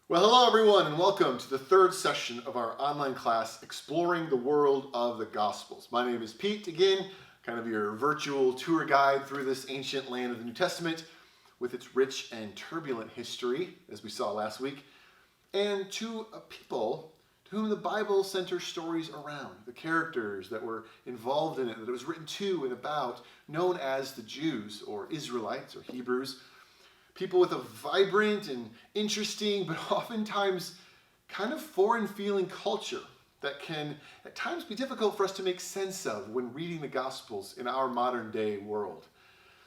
Well, hello everyone, and welcome to the third session of our online class, Exploring the World of the Gospels. My name is Pete, again, kind of your virtual tour guide through this ancient land of the New Testament with its rich and turbulent history, as we saw last week, and to a people to whom the Bible centers stories around, the characters that were involved in it, that it was written to and about, known as the Jews, or Israelites, or Hebrews. People with a vibrant and interesting, but oftentimes kind of foreign-feeling culture that can at times be difficult for us to make sense of when reading the Gospels in our modern-day world.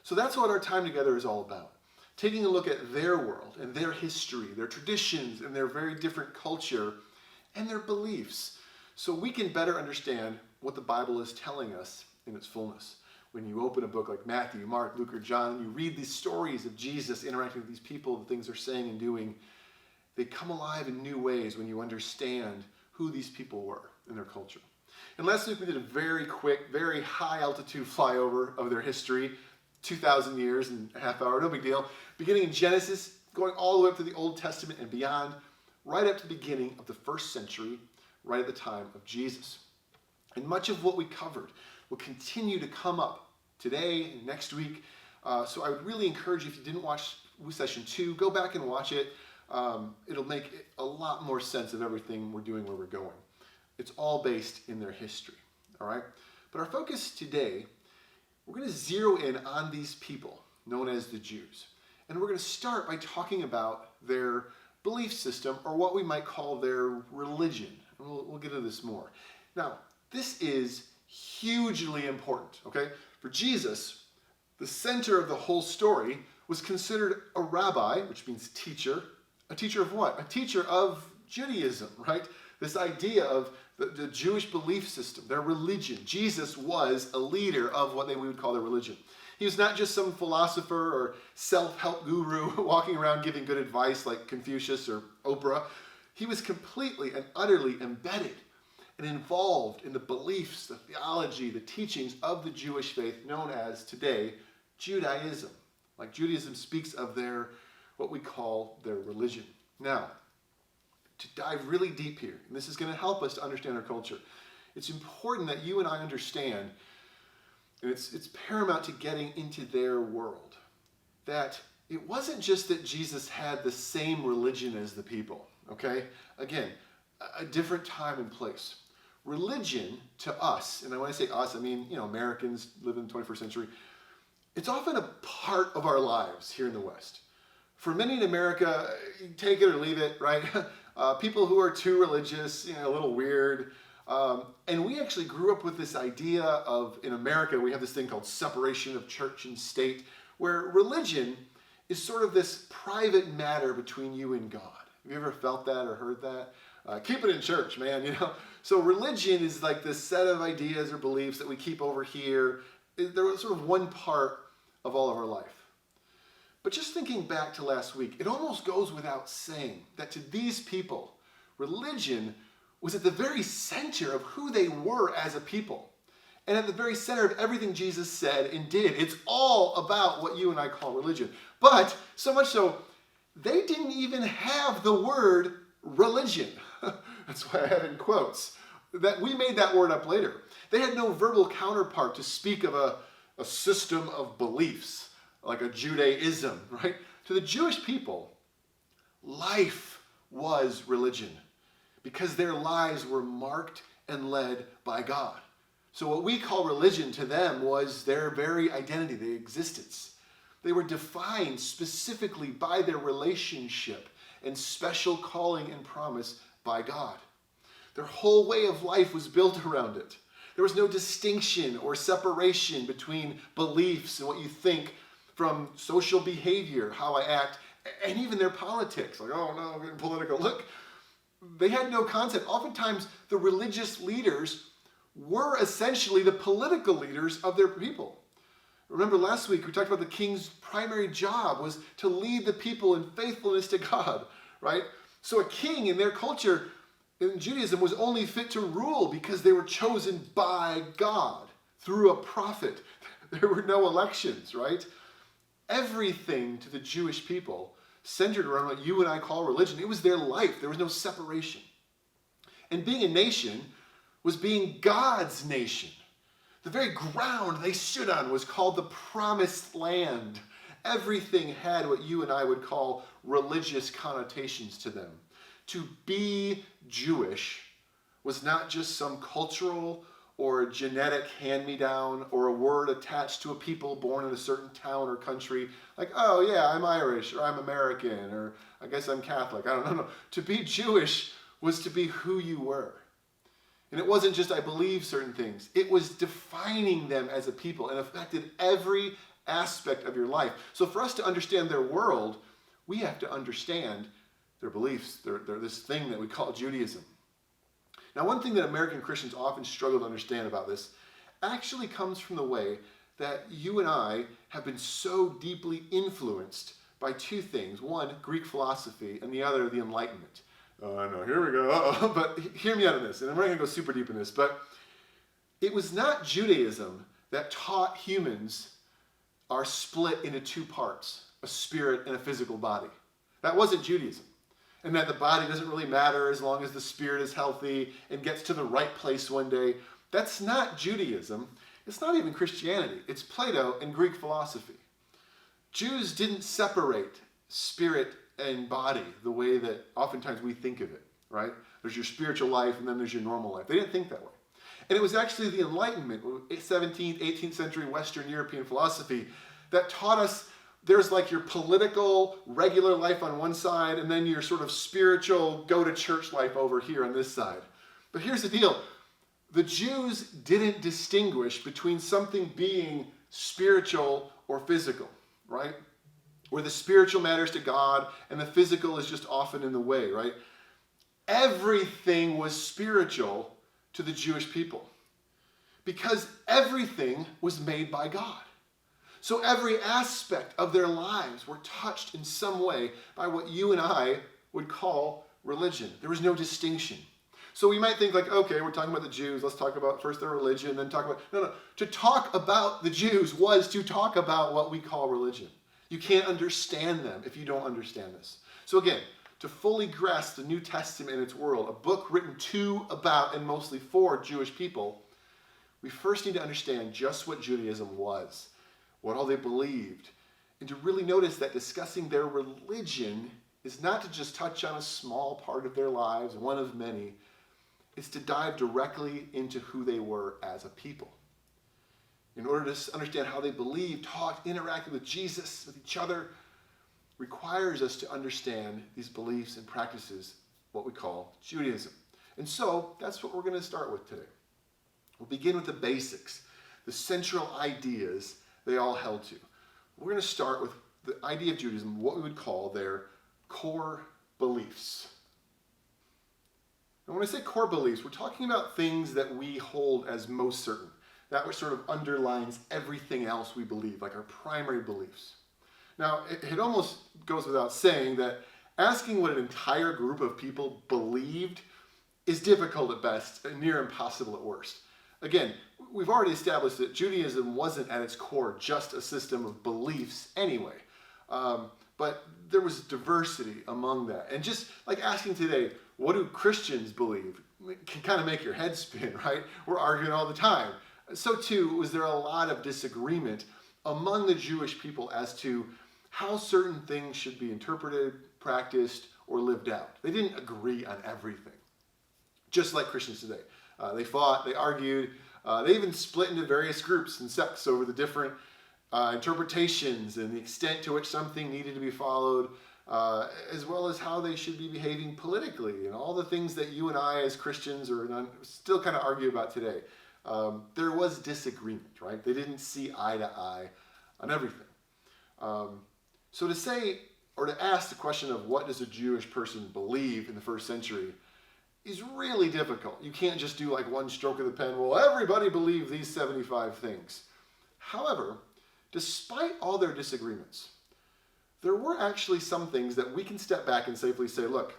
So that's what our time together is all about. Taking a look at their world and their history, their traditions, and their very different culture, and their beliefs, so we can better understand what the Bible is telling us in its fullness. When you open a book like Matthew, Mark, Luke, or John, and you read these stories of Jesus interacting with these people, the things they're saying and doing, they come alive in new ways when you understand who these people were in their culture. And last week we did a very quick, very high altitude flyover of their history, 2,000 years and a half hour, no big deal, beginning in Genesis, going all the way up to the Old Testament and beyond, right up to the beginning of the first century, right at the time of Jesus. And much of what we covered will continue to come up today and next week. So I would really encourage you, if you didn't watch session 2, go back and watch it. It'll make a lot more sense of everything we're doing, where we're going. It's all based in their history, all right? But our focus today, we're going to zero in on these people known as the Jews. And we're going to start by talking about their belief system, or what we might call their religion. And we'll get into this more. Now, this is hugely important, okay? For Jesus, the center of the whole story was considered a rabbi, which means teacher. A teacher of what? A teacher of Judaism, right? This idea of the Jewish belief system, their religion. Jesus was a leader of what we would call their religion. He was not just some philosopher or self-help guru walking around giving good advice like Confucius or Oprah. He was completely and utterly embedded and involved in the beliefs, the theology, the teachings of the Jewish faith known as, today, Judaism. Like Judaism speaks of what we call their religion. Now, to dive really deep here, and this is going to help us to understand our culture, it's important that you and I understand, and it's paramount to getting into their world, that it wasn't just that Jesus had the same religion as the people, okay? Again, a different time and place. Religion to us, and when I say us, I mean, Americans live in the 21st century, it's often a part of our lives here in the West. For many in America, take it or leave it, right? People who are too religious, a little weird. And we actually grew up with this idea of, in America, we have this thing called separation of church and state, where religion is sort of this private matter between you and God. Have you ever felt that or heard that? Keep it in church, man, So religion is like this set of ideas or beliefs that we keep over here. They're sort of one part of all of our life. But just thinking back to last week, it almost goes without saying that to these people, religion was at the very center of who they were as a people. And at the very center of everything Jesus said and did. It's all about what you and I call religion. But so much so, they didn't even have the word religion. That's why I have it in quotes. That we made that word up later. They had no verbal counterpart to speak of a system of beliefs, like a Judaism, right? To the Jewish people, life was religion, because their lives were marked and led by God. So what we call religion to them was their very identity, their existence. They were defined specifically by their relationship and special calling and promise by God. Their whole way of life was built around it. There was no distinction or separation between beliefs and what you think from social behavior, how I act, and even their politics. Like, oh no, I'm getting political. Look, they had no concept. Oftentimes, the religious leaders were essentially the political leaders of their people. Remember last week we talked about the king's primary job was to lead the people in faithfulness to God, right? So a king in their culture in Judaism was only fit to rule because they were chosen by God through a prophet. There were no elections, right? Everything to the Jewish people centered around what you and I call religion. It was their life. There was no separation. And being a nation was being God's nation. The very ground they stood on was called the promised land. Everything had what you and I would call religious connotations to them. To be Jewish was not just some cultural or genetic hand-me-down or a word attached to a people born in a certain town or country. Like, oh yeah, I'm Irish, or I'm American, or I guess I'm Catholic. I don't know. To be Jewish was to be who you were. And it wasn't just I believe certain things. It was defining them as a people and affected every aspect of your life. So for us to understand their world, we have to understand their beliefs. They're this thing that we call Judaism. Now, one thing that American Christians often struggle to understand about this actually comes from the way that you and I have been so deeply influenced by two things. One, Greek philosophy, and the other, the Enlightenment. Oh, I know, here we go. But hear me out on this, and I'm not going to go super deep in this, but it was not Judaism that taught humans are split into two parts, a spirit and a physical body. That wasn't Judaism. And that the body doesn't really matter as long as the spirit is healthy and gets to the right place one day. That's not Judaism. It's not even Christianity. It's Plato and Greek philosophy. Jews didn't separate spirit and body the way that oftentimes we think of it, right? There's your spiritual life and then there's your normal life. They didn't think that way. And it was actually the Enlightenment, 17th, 18th century Western European philosophy that taught us there's like your political, regular life on one side, and then your sort of spiritual, go-to-church life over here on this side. But here's the deal. The Jews didn't distinguish between something being spiritual or physical, right? Where the spiritual matters to God and the physical is just often in the way, right? Everything was spiritual to the Jewish people because everything was made by God. So every aspect of their lives were touched in some way by what you and I would call religion. There was no distinction. So we might think like, okay, we're talking about the Jews. Let's talk about first their religion, then talk about... No. To talk about the Jews was to talk about what we call religion. You can't understand them if you don't understand this. So again, to fully grasp the New Testament and its world, a book written to, about, and mostly for Jewish people, we first need to understand just what Judaism was, what all they believed, and to really notice that discussing their religion is not to just touch on a small part of their lives, one of many. It's to dive directly into who they were as a people. In order to understand how they believed, talked, interacted with Jesus, with each other, requires us to understand these beliefs and practices, what we call Judaism. And so that's what we're going to start with today. We'll begin with the basics, the central ideas they all held to. We're going to start with the idea of Judaism, what we would call their core beliefs. And when I say core beliefs, we're talking about things that we hold as most certain. That which sort of underlines everything else we believe, like our primary beliefs. Now, it almost goes without saying that asking what an entire group of people believed is difficult at best and near impossible at worst. Again, we've already established that Judaism wasn't at its core just a system of beliefs anyway. But there was diversity among that. And just like asking today, what do Christians believe? It can kind of make your head spin, right? We're arguing all the time. So too was there a lot of disagreement among the Jewish people as to how certain things should be interpreted, practiced, or lived out. They didn't agree on everything, just like Christians today. They fought, they argued, they even split into various groups and sects over the different interpretations and the extent to which something needed to be followed, as well as how they should be behaving politically and all the things that you and I as Christians still kind of argue about today. There was disagreement, right? They didn't see eye to eye on everything. So to say, or to ask the question of what does a Jewish person believe in the first century is really difficult. You can't just do like one stroke of the pen, well, everybody believed these 75 things. However, despite all their disagreements, there were actually some things that we can step back and safely say, look,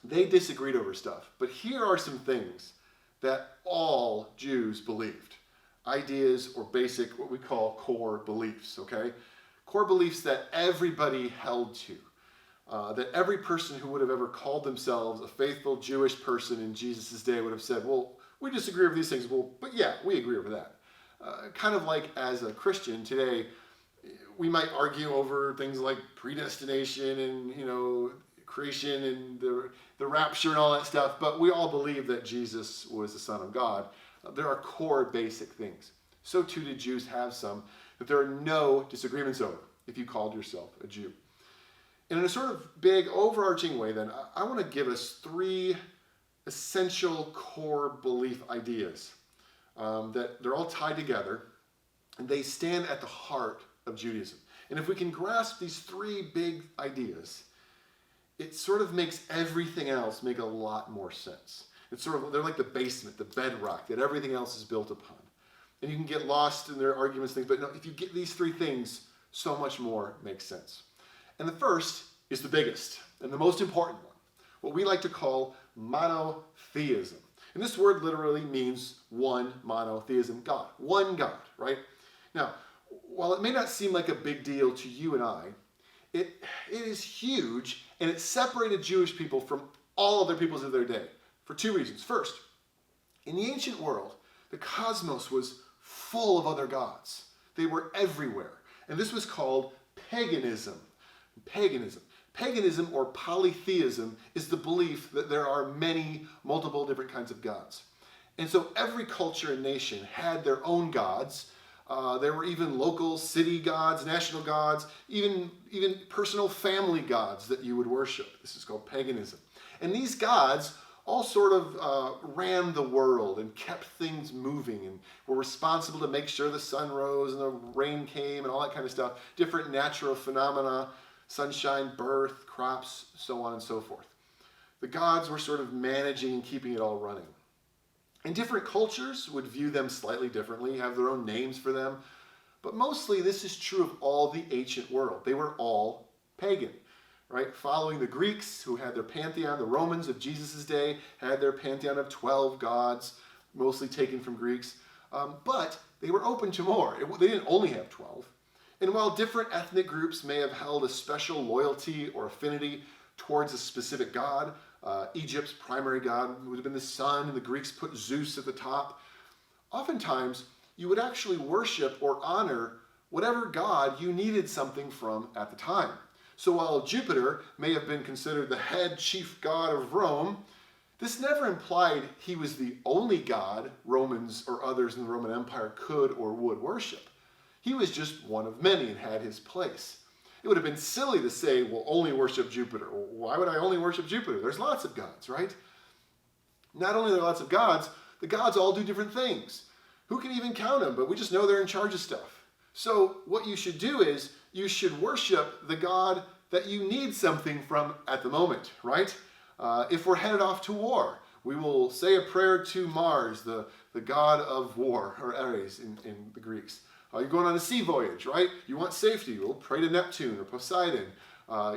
they disagreed over stuff, but here are some things that all Jews believed. Ideas or basic, what we call core beliefs, okay? Core beliefs that everybody held to. that every person who would have ever called themselves a faithful Jewish person in Jesus' day would have said, well, we disagree with these things, well, but yeah, we agree with that. Kind of like as a Christian today, we might argue over things like predestination and, creation and the rapture and all that stuff, but we all believe that Jesus was the Son of God. There are core basic things. So too did Jews have some that there are no disagreements over if you called yourself a Jew. And in a sort of big overarching way then, I want to give us three essential core belief ideas that they're all tied together and they stand at the heart of Judaism. And if we can grasp these three big ideas, it sort of makes everything else make a lot more sense. They're like the basement, the bedrock that everything else is built upon. And you can get lost in their arguments, things, but no, if you get these three things, so much more makes sense. And the first is the biggest and the most important one, what we like to call monotheism. And this word literally means one, monotheism, God. One God, right? Now, while it may not seem like a big deal to you and I, it is huge, and it separated Jewish people from all other peoples of their day for two reasons. First, in the ancient world, the cosmos was full of other gods. They were everywhere. And this was called paganism. Paganism or polytheism is the belief that there are multiple different kinds of gods. And so every culture and nation had their own gods. There were even local city gods, national gods, even personal family gods that you would worship. This is called paganism. And these gods all sort of ran the world and kept things moving and were responsible to make sure the sun rose and the rain came and all that kind of stuff. Different natural phenomena, sunshine, birth, crops, so on and so forth. The gods were sort of managing and keeping it all running. And different cultures would view them slightly differently, have their own names for them. But mostly this is true of all the ancient world. They were all pagan, right? Following the Greeks, who had their pantheon, the Romans of Jesus' day had their pantheon of 12 gods, mostly taken from Greeks. But they were open to more. They didn't only have 12. And while different ethnic groups may have held a special loyalty or affinity towards a specific god, Egypt's primary god would have been the sun, and the Greeks put Zeus at the top. Oftentimes, you would actually worship or honor whatever god you needed something from at the time. So while Jupiter may have been considered the head chief god of Rome, this never implied he was the only god Romans or others in the Roman Empire could or would worship. He was just one of many and had his place. It would have been silly to say, well, only worship Jupiter. Why would I only worship Jupiter? There's lots of gods, right? Not only are there lots of gods, the gods all do different things. Who can even count them? But we just know they're in charge of stuff. So what you should do is you should worship the god that you need something from at the moment, right? If we're headed off to war, we will say a prayer to Mars, the god of war, or Ares in the Greeks. You're going on a sea voyage, right? You want safety. You'll pray to Neptune or Poseidon.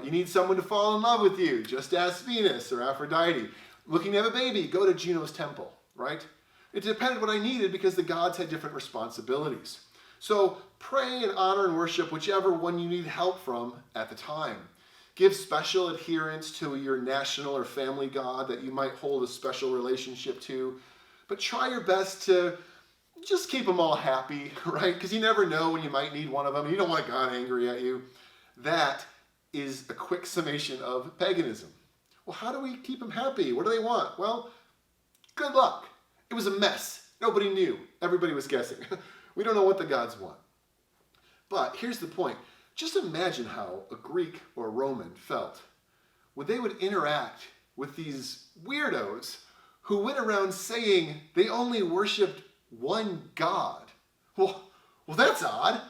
You need someone to fall in love with you. Just ask Venus or Aphrodite. Looking to have a baby, go to Juno's temple, right? It depended what I needed because the gods had different responsibilities. So pray and honor and worship whichever one you need help from at the time. Give special adherence to your national or family god that you might hold a special relationship to. But try your best to just keep them all happy, right? Because you never know when you might need one of them. You don't want God angry at you. That is a quick summation of paganism. Well, how do we keep them happy? What do they want? Well, good luck. It was a mess. Nobody knew. Everybody was guessing. We don't know what the gods want. But here's the point. Just imagine how a Greek or a Roman felt when they would interact with these weirdos who went around saying they only worshipped one God. Well, that's odd.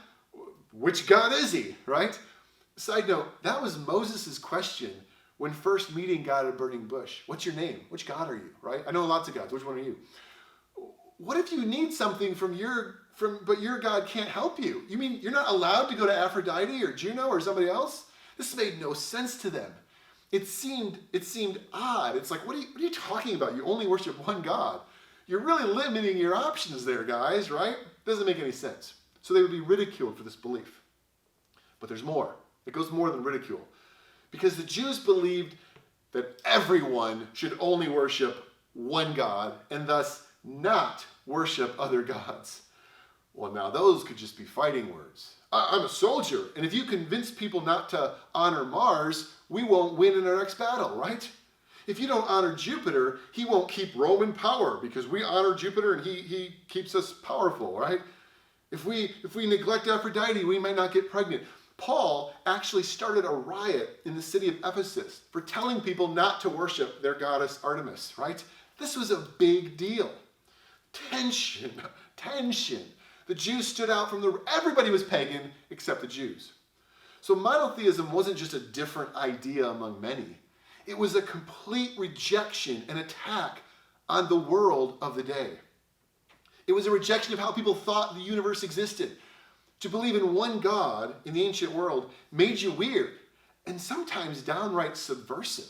Which God is he, right? Side note, that was Moses' question when first meeting God at a burning bush. What's your name? Which God are you, right? I know lots of gods. Which one are you? What if you need something but your God can't help you? You mean you're not allowed to go to Aphrodite or Juno or somebody else? This made no sense to them. It seemed odd. It's like, what are you talking about? You only worship one God. You're really limiting your options there, guys, right? Doesn't make any sense. So they would be ridiculed for this belief. But there's more. It goes more than ridicule. because the Jews believed that everyone should only worship one God and thus not worship other gods. Well, now those could just be fighting words. I'm a soldier, and if you convince people not to honor Mars, we won't win in our next battle, right? If you don't honor Jupiter, he won't keep Rome in power because we honor Jupiter and he keeps us powerful, right? If we neglect Aphrodite, we might not get pregnant. Paul actually started a riot in the city of Ephesus for telling people not to worship their goddess Artemis, right? This was a big deal. Tension. The Jews stood out from everybody was pagan except the Jews. So monotheism wasn't just a different idea among many. It was a complete rejection and attack on the world of the day. It was a rejection of how people thought the universe existed. To believe in one God in the ancient world made you weird and sometimes downright subversive.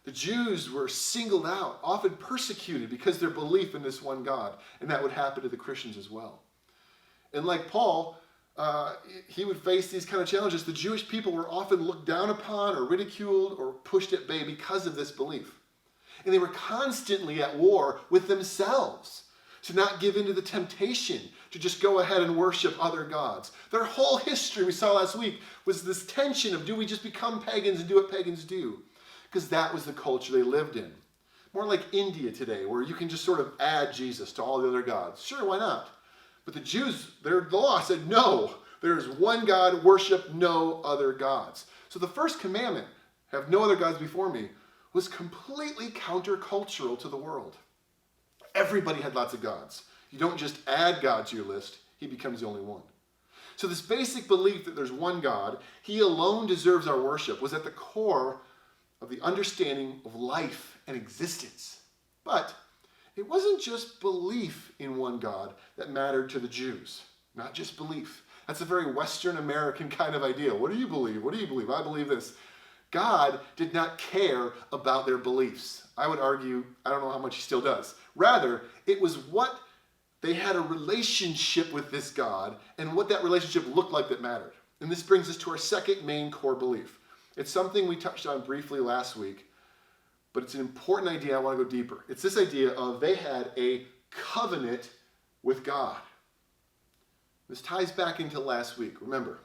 The Jews were singled out, often persecuted because of their belief in this one God, and that would happen to the Christians as well. And like Paul, he would face these kind of challenges. The Jewish people were often looked down upon or ridiculed or pushed at bay because of this belief. And they were constantly at war with themselves to not give in to the temptation to just go ahead and worship other gods. Their whole history, we saw last week, was this tension of do we just become pagans and do what pagans do? Because that was the culture they lived in. More like India today, where you can just sort of add Jesus to all the other gods. Sure, why not? But the Jews, the law said, no, there is one God, worship no other gods. So the first commandment, have no other gods before me, was completely countercultural to the world. Everybody had lots of gods. You don't just add God to your list, he becomes the only one. So this basic belief that there's one God, he alone deserves our worship, was at the core of the understanding of life and existence. But it wasn't just belief in one God that mattered to the Jews. Not just belief. That's a very Western American kind of idea. What do you believe? What do you believe? I believe this. God did not care about their beliefs. I would argue, I don't know how much he still does. Rather, it was what they had a relationship with this God and what that relationship looked like that mattered. And this brings us to our second main core belief. It's something we touched on briefly last week, but it's an important idea. I want to go deeper. It's this idea of they had a covenant with God. This ties back into last week. Remember,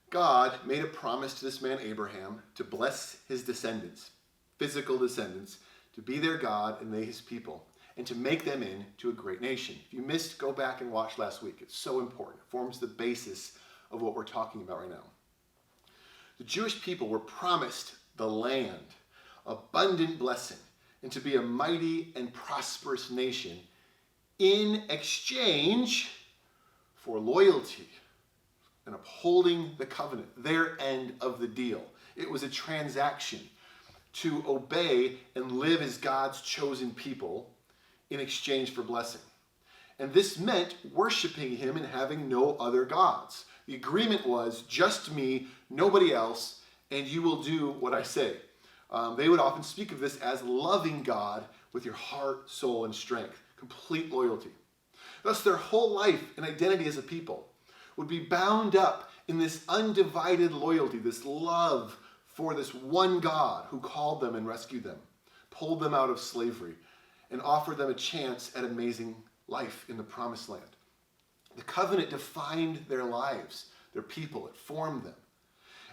God made a promise to this man Abraham to bless his descendants, physical descendants, to be their God and they his people, and to make them into a great nation. If you missed, go back and watch last week. It's so important. It forms the basis of what we're talking about right now. The Jewish people were promised the land, abundant blessing, and to be a mighty and prosperous nation in exchange for loyalty and upholding the covenant, their end of the deal. It was a transaction to obey and live as God's chosen people in exchange for blessing. And this meant worshiping him and having no other gods. The agreement was just me, nobody else, and you will do what I say. They would often speak of this as loving God with your heart, soul, and strength. Complete loyalty. Thus, their whole life and identity as a people would be bound up in this undivided loyalty, this love for this one God who called them and rescued them, pulled them out of slavery, and offered them a chance at amazing life in the promised land. The covenant defined their lives, their people. It formed them.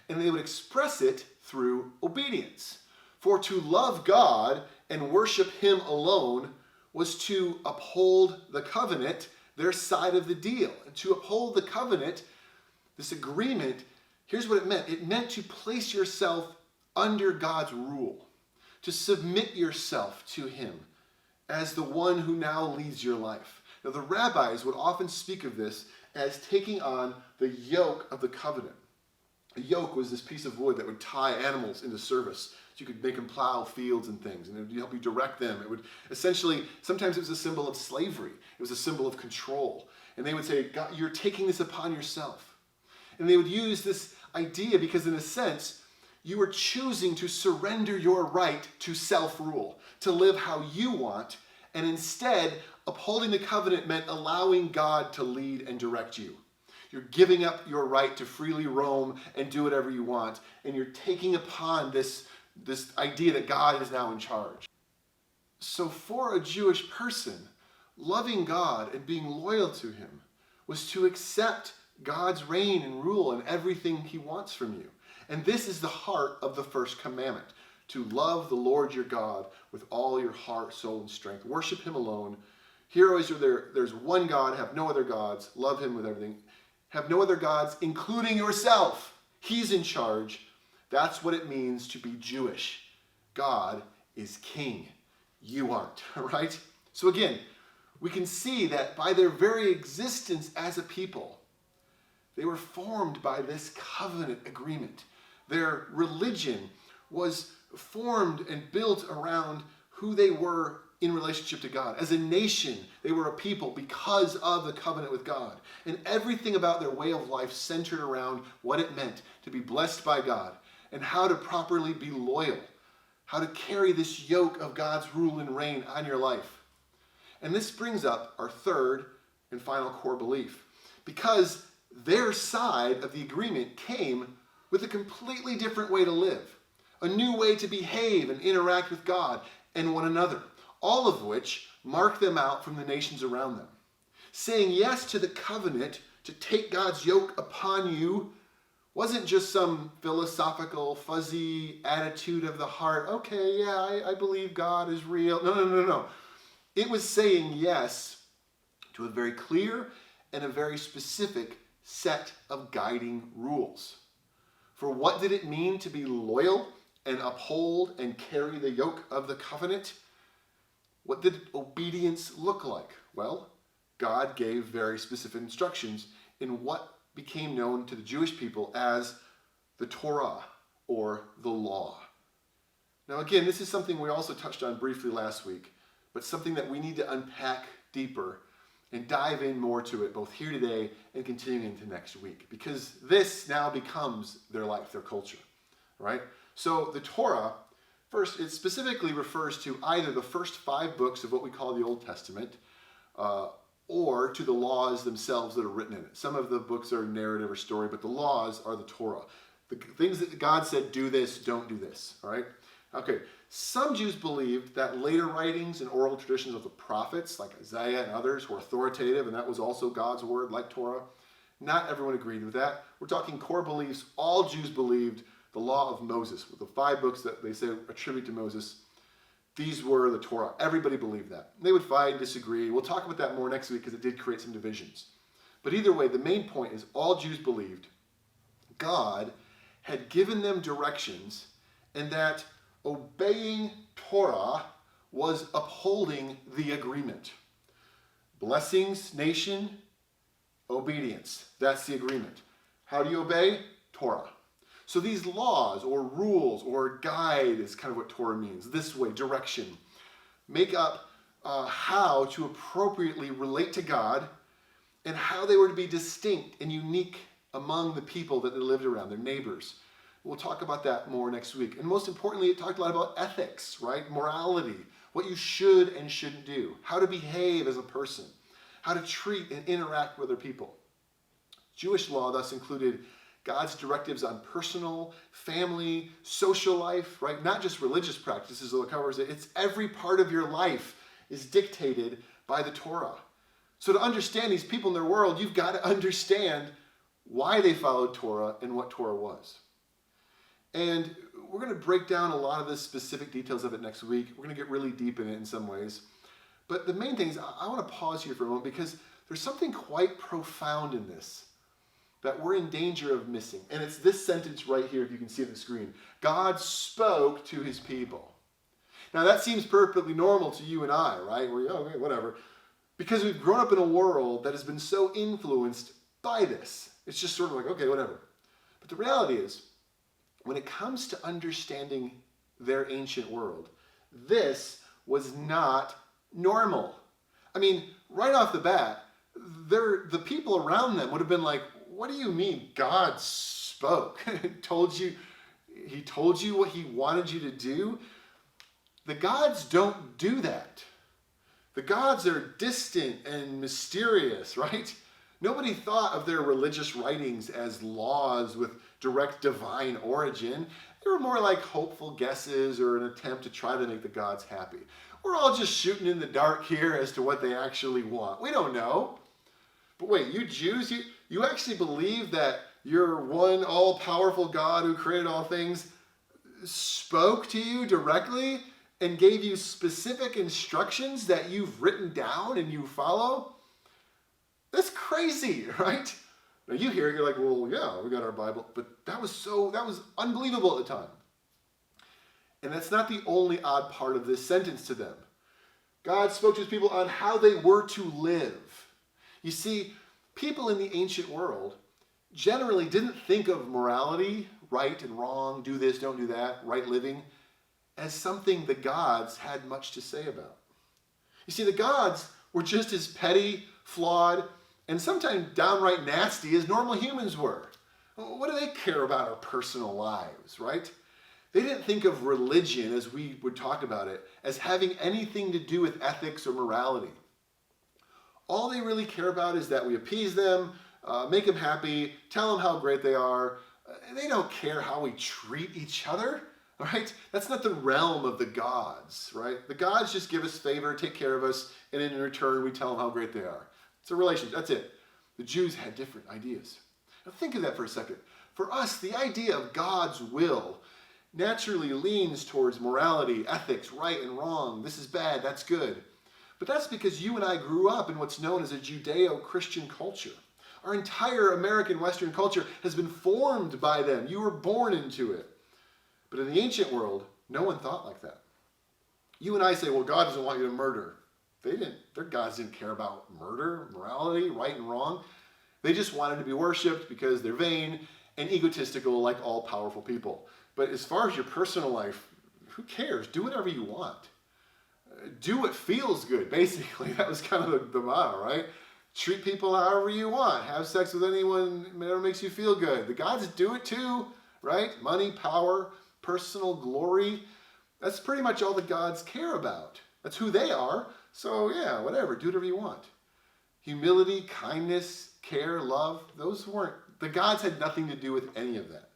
And they would express it through obedience. For to love God and worship him alone was to uphold the covenant, their side of the deal. And to uphold the covenant, this agreement, here's what it meant. It meant to place yourself under God's rule, to submit yourself to him as the one who now leads your life. Now, the rabbis would often speak of this as taking on the yoke of the covenant. A yoke was this piece of wood that would tie animals into service. So you could make them plow fields and things, and it would help you direct them. It would essentially, sometimes it was a symbol of slavery. It was a symbol of control. And they would say, God, you're taking this upon yourself. And they would use this idea because in a sense, you were choosing to surrender your right to self-rule, to live how you want, and instead, upholding the covenant meant allowing God to lead and direct you. You're giving up your right to freely roam and do whatever you want. And you're taking upon this idea that God is now in charge. So for a Jewish person, loving God and being loyal to him was to accept God's reign and rule and everything he wants from you. And this is the heart of the first commandment, to love the Lord your God with all your heart, soul, and strength. Worship him alone. Heroes are there's one God, have no other gods, love him with everything. Have no other gods, including yourself. He's in charge. That's what it means to be Jewish. God is king. You aren't, right? So again, we can see that by their very existence as a people, they were formed by this covenant agreement. Their religion was formed and built around who they were in relationship to God. As a nation, they were a people because of the covenant with God. And everything about their way of life centered around what it meant to be blessed by God and how to properly be loyal, how to carry this yoke of God's rule and reign on your life. And this brings up our third and final core belief, because their side of the agreement came with a completely different way to live, a new way to behave and interact with God and one another, all of which mark them out from the nations around them. Saying yes to the covenant to take God's yoke upon you wasn't just some philosophical, fuzzy attitude of the heart. Okay, yeah, I believe God is real. No. It was saying yes to a very clear and a very specific set of guiding rules. For what did it mean to be loyal and uphold and carry the yoke of the covenant? What did obedience look like? Well, God gave very specific instructions in what became known to the Jewish people as the Torah, or the law. Now again, this is something we also touched on briefly last week, but something that we need to unpack deeper and dive in more to it, both here today and continuing into next week, because this now becomes their life, their culture, right? So the Torah, first, it specifically refers to either the first 5 books of what we call the Old Testament, or to the laws themselves that are written in it. Some of the books are narrative or story, but the laws are the Torah. The things that God said, do this, don't do this, all right? Okay, some Jews believed that later writings and oral traditions of the prophets, like Isaiah and others, were authoritative, and that was also God's word, like Torah. Not everyone agreed with that. We're talking core beliefs. All Jews believed the law of Moses, with the 5 books that they say attribute to Moses. These were the Torah. Everybody believed that. They would fight, disagree. We'll talk about that more next week because it did create some divisions. But either way, the main point is all Jews believed God had given them directions, and that obeying Torah was upholding the agreement. Blessings, nation, obedience. That's the agreement. How do you obey? Torah. So these laws or rules or guide is kind of what Torah means. This way, direction. Make up how to appropriately relate to God and how they were to be distinct and unique among the people that they lived around, their neighbors. We'll talk about that more next week. And most importantly, it talked a lot about ethics, right? Morality, what you should and shouldn't do, how to behave as a person, how to treat and interact with other people. Jewish law thus included God's directives on personal, family, social life, right? Not just religious practices, though it covers it. It's every part of your life is dictated by the Torah. So to understand these people in their world, you've got to understand why they followed Torah and what Torah was. And we're going to break down a lot of the specific details of it next week. We're going to get really deep in it in some ways. But the main thing is, I want to pause here for a moment because there's something quite profound in this that we're in danger of missing. And it's this sentence right here, if you can see it on the screen. God spoke to his people. Now that seems perfectly normal to you and I, right? We're, okay, whatever. Because we've grown up in a world that has been so influenced by this. It's just sort of like, okay, whatever. But the reality is, when it comes to understanding their ancient world, this was not normal. I mean, right off the bat, the people around them would have been like, what do you mean God spoke? He told you what he wanted you to do? The gods don't do that. The gods are distant and mysterious, right? Nobody thought of their religious writings as laws with direct divine origin. They were more like hopeful guesses or an attempt to try to make the gods happy. We're all just shooting in the dark here as to what they actually want. We don't know. But wait, you Jews, you actually believe that your one all-powerful God who created all things spoke to you directly and gave you specific instructions that you've written down and you follow? That's crazy, right? Now you hear it, you're like, well, yeah, we got our Bible, but that was unbelievable at the time. And that's not the only odd part of this sentence to them. God spoke to his people on how they were to live. You see, people in the ancient world generally didn't think of morality, right and wrong, do this, don't do that, right living, as something the gods had much to say about. You see, the gods were just as petty, flawed, and sometimes downright nasty as normal humans were. What do they care about our personal lives, right? They didn't think of religion, as we would talk about it, as having anything to do with ethics or morality. All they really care about is that we appease them, make them happy, tell them how great they are. They don't care how we treat each other, right? That's not the realm of the gods, right? The gods just give us favor, take care of us, and in return we tell them how great they are. It's a relationship, that's it. The Jews had different ideas. Now think of that for a second. For us, the idea of God's will naturally leans towards morality, ethics, right and wrong. This is bad, that's good. But that's because you and I grew up in what's known as a Judeo-Christian culture. Our entire American Western culture has been formed by them. You were born into it. But in the ancient world, no one thought like that. You and I say, well, God doesn't want you to murder. Their gods didn't care about murder, morality, right and wrong. They just wanted to be worshipped because they're vain and egotistical like all powerful people. But as far as your personal life, who cares? Do whatever you want. Do what feels good, basically. That was kind of the motto, right? Treat people however you want. Have sex with anyone that makes you feel good. The gods do it too, right? Money, power, personal glory. That's pretty much all the gods care about. That's who they are. So yeah, whatever, do whatever you want. Humility, kindness, care, love, the gods had nothing to do with any of that.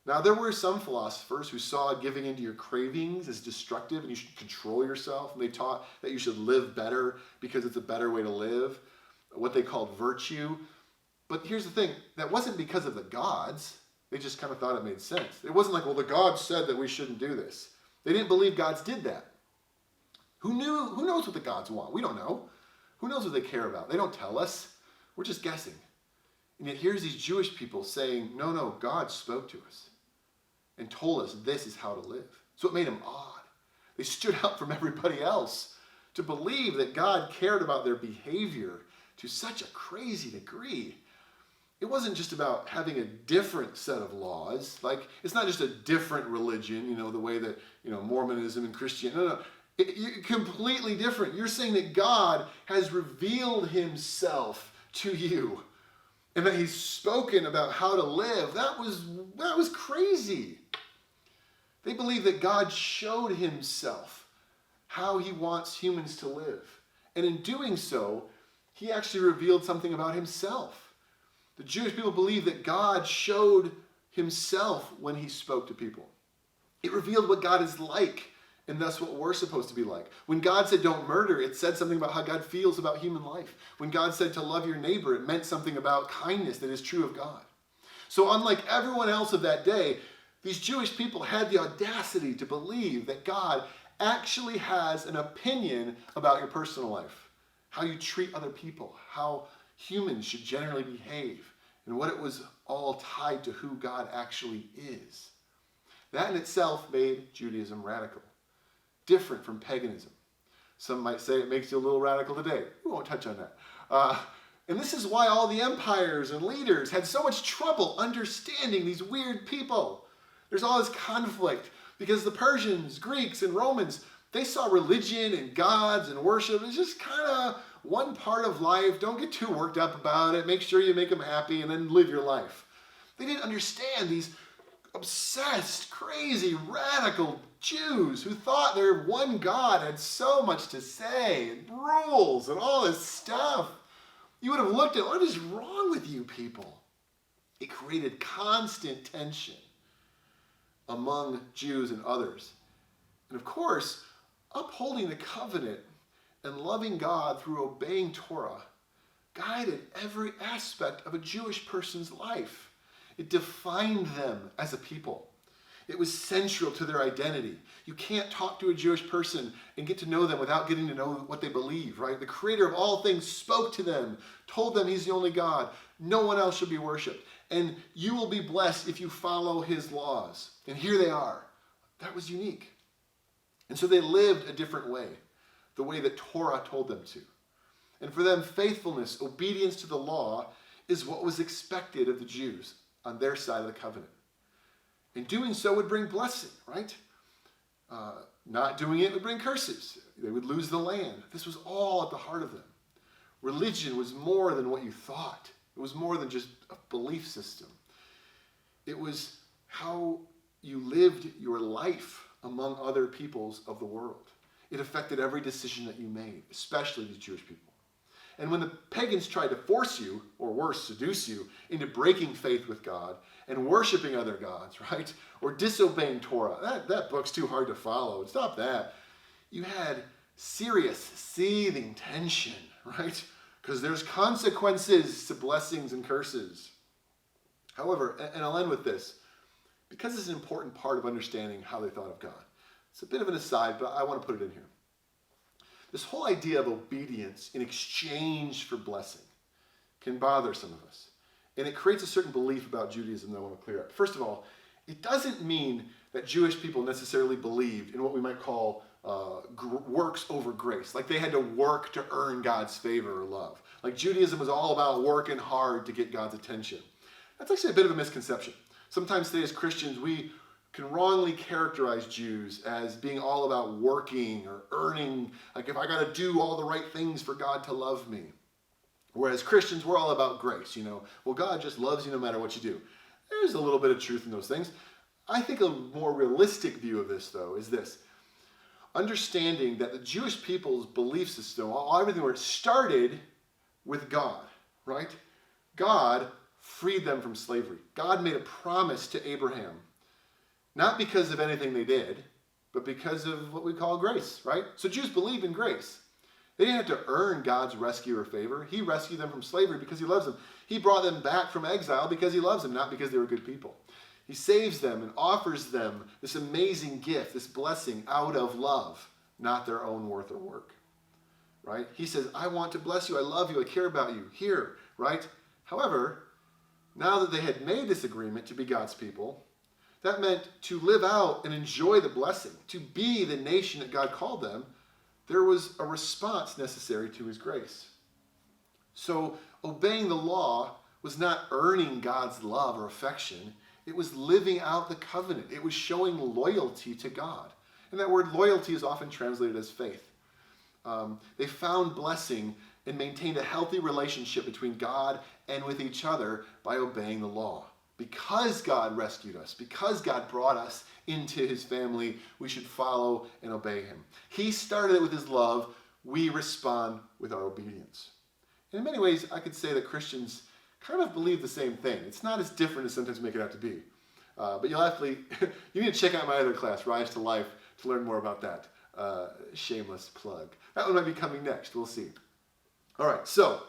Now, there were some philosophers who saw giving into your cravings as destructive and you should control yourself. And they taught that you should live better because it's a better way to live, what they called virtue. But here's the thing, that wasn't because of the gods. They just kind of thought it made sense. It wasn't like, well, the gods said that we shouldn't do this. They didn't believe gods did that. Who knows what the gods want? We don't know. Who knows what they care about? They don't tell us. We're just guessing. And yet here's these Jewish people saying, no, God spoke to us and told us this is how to live. So it made them odd. They stood out from everybody else to believe that God cared about their behavior to such a crazy degree. It wasn't just about having a different set of laws. Like, it's not just a different religion, the way that, Mormonism and Christianity. No. Completely different. You're saying that God has revealed himself to you and that he's spoken about how to live. That was crazy. They believe that God showed himself how he wants humans to live. And in doing so, he actually revealed something about himself. The Jewish people believe that God showed himself when he spoke to people. It revealed what God is like, and that's what we're supposed to be like. When God said don't murder, it said something about how God feels about human life. When God said to love your neighbor, it meant something about kindness that is true of God. So unlike everyone else of that day, these Jewish people had the audacity to believe that God actually has an opinion about your personal life, how you treat other people, how humans should generally behave, and what it was all tied to who God actually is. That in itself made Judaism radical, different from paganism. Some might say it makes you a little radical today. We won't touch on that. And this is why all the empires and leaders had so much trouble understanding these weird people. There's all this conflict because the Persians, Greeks, and Romans, they saw religion and gods and worship as just kind of one part of life. Don't get too worked up about it. Make sure you make them happy and then live your life. They didn't understand these obsessed, crazy, radical Jews who thought their one God had so much to say and rules and all this stuff. You would have looked at, what is wrong with you people? It created constant tension among Jews and others. And of course, upholding the covenant and loving God through obeying Torah guided every aspect of a Jewish person's life. It defined them as a people. It was central to their identity. You can't talk to a Jewish person and get to know them without getting to know what they believe, right? The creator of all things spoke to them, told them he's the only God. No one else should be worshipped. And you will be blessed if you follow his laws. And here they are. That was unique. And so they lived a different way, the way that Torah told them to. And for them, faithfulness, obedience to the law is what was expected of the Jews on their side of the covenant. And doing so would bring blessing, right? Not doing it would bring curses. They would lose the land. This was all at the heart of them. Religion was more than what you thought. It was more than just a belief system. It was how you lived your life among other peoples of the world. It affected every decision that you made, especially these Jewish people. And when the pagans tried to force you, or worse, seduce you, into breaking faith with God and worshiping other gods, right? Or disobeying Torah, that book's too hard to follow. Stop that. You had serious, seething tension, right? Because there's consequences to blessings and curses. However, and I'll end with this, because it's an important part of understanding how they thought of God. It's a bit of an aside, but I want to put it in here. This whole idea of obedience in exchange for blessing can bother some of us. And it creates a certain belief about Judaism that I want to clear up. First of all, it doesn't mean that Jewish people necessarily believed in what we might call works over grace. Like they had to work to earn God's favor or love. Like Judaism was all about working hard to get God's attention. That's actually a bit of a misconception. Sometimes today as Christians, we can wrongly characterize Jews as being all about working or earning, like if I got to do all the right things for God to love me. Whereas Christians, we're all about grace, Well, God just loves you no matter what you do. There's a little bit of truth in those things. I think a more realistic view of this, though, is this. Understanding that the Jewish people's belief system, everything where it started with God, right? God freed them from slavery. God made a promise to Abraham. Not because of anything they did, but because of what we call grace, right? So Jews believe in grace. They didn't have to earn God's rescue or favor. He rescued them from slavery because he loves them. He brought them back from exile because he loves them, not because they were good people. He saves them and offers them this amazing gift, this blessing out of love, not their own worth or work, right? He says, I want to bless you. I love you. I care about you. Here, right? However, now that they had made this agreement to be God's people, that meant to live out and enjoy the blessing, to be the nation that God called them, there was a response necessary to his grace. So obeying the law was not earning God's love or affection. It was living out the covenant. It was showing loyalty to God. And that word loyalty is often translated as faith. They found blessing and maintained a healthy relationship between God and with each other by obeying the law. Because God rescued us, because God brought us into his family, we should follow and obey him. He started it with his love. We respond with our obedience. And in many ways, I could say that Christians kind of believe the same thing. It's not as different as sometimes make it out to be. But you need to check out my other class, Rise to Life, to learn more about that. Shameless plug. That one might be coming next. We'll see. All right, so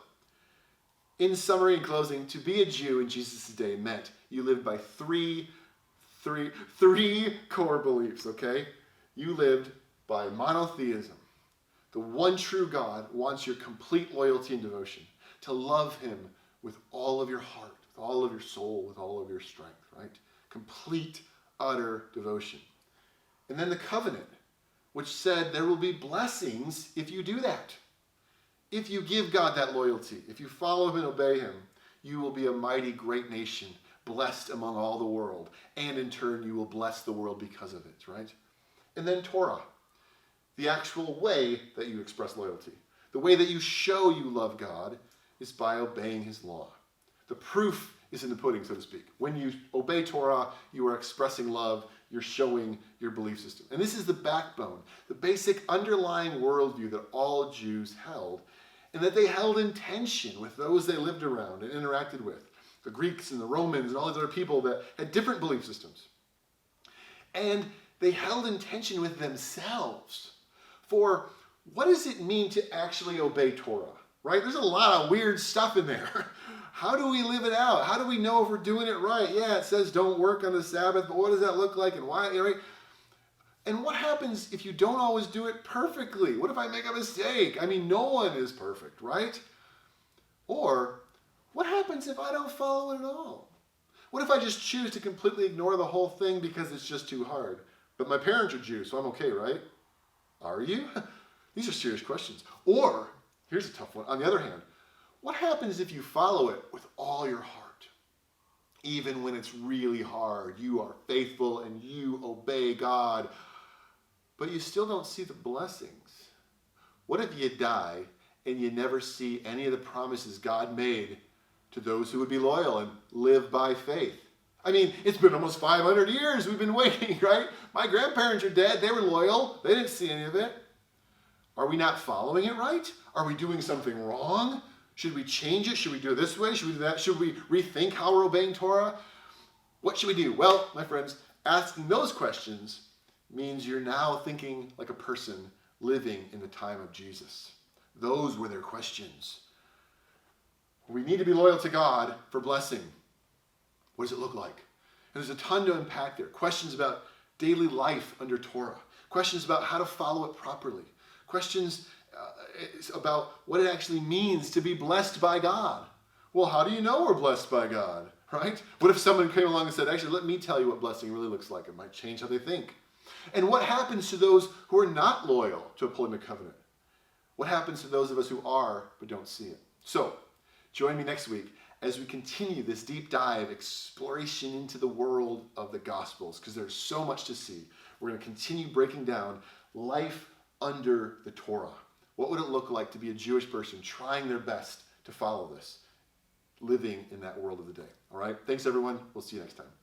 in summary and closing, to be a Jew in Jesus' day meant you lived by three core beliefs, okay? You lived by monotheism. The one true God wants your complete loyalty and devotion, to love him with all of your heart, with all of your soul, with all of your strength, right? Complete, utter devotion. And then the covenant, which said there will be blessings if you do that. If you give God that loyalty, if you follow him and obey him, you will be a mighty great nation, blessed among all the world. And in turn, you will bless the world because of it, right? And then Torah, the actual way that you express loyalty. The way that you show you love God is by obeying his law. The proof is in the pudding, so to speak. When you obey Torah, you are expressing love, you're showing your belief system. And this is the backbone, the basic underlying worldview that all Jews held. and that they held in tension with those they lived around and interacted with, the Greeks and the Romans and all these other people that had different belief systems. And they held in tension with themselves. For what does it mean to actually obey Torah? Right? There's a lot of weird stuff in there. How do we live it out? How do we know if we're doing it right? Yeah, it says don't work on the Sabbath, but what does that look like and why? Right? And what happens if you don't always do it perfectly? What if I make a mistake? I mean, no one is perfect, right? Or what happens if I don't follow it at all? What if I just choose to completely ignore the whole thing because it's just too hard? But my parents are Jews, so I'm okay, right? Are you? These are serious questions. Or, here's a tough one. On the other hand, what happens if you follow it with all your heart? Even when it's really hard, you are faithful and you obey God, but you still don't see the blessings. What if you die and you never see any of the promises God made to those who would be loyal and live by faith? I mean, it's been almost 500 years we've been waiting, right? My grandparents are dead. They were loyal. They didn't see any of it. Are we not following it right? Are we doing something wrong? Should we change it? Should we do it this way? Should we do that? Should we rethink how we're obeying Torah? What should we do? Well, my friends, asking those questions means you're now thinking like a person living in the time of Jesus. Those were their questions. We need to be loyal to God for blessing. What does it look like? And there's a ton to unpack there. Questions about daily life under Torah. Questions about how to follow it properly. Questions about what it actually means to be blessed by God. Well, how do you know we're blessed by God, right? What if someone came along and said, actually, let me tell you what blessing really looks like. It might change how they think. And what happens to those who are not loyal to upholding the covenant? What happens to those of us who are but don't see it? So, join me next week as we continue this deep dive exploration into the world of the Gospels, because there's so much to see. We're going to continue breaking down life under the Torah. What would it look like to be a Jewish person trying their best to follow this, living in that world of the day? All right? Thanks, everyone. We'll see you next time.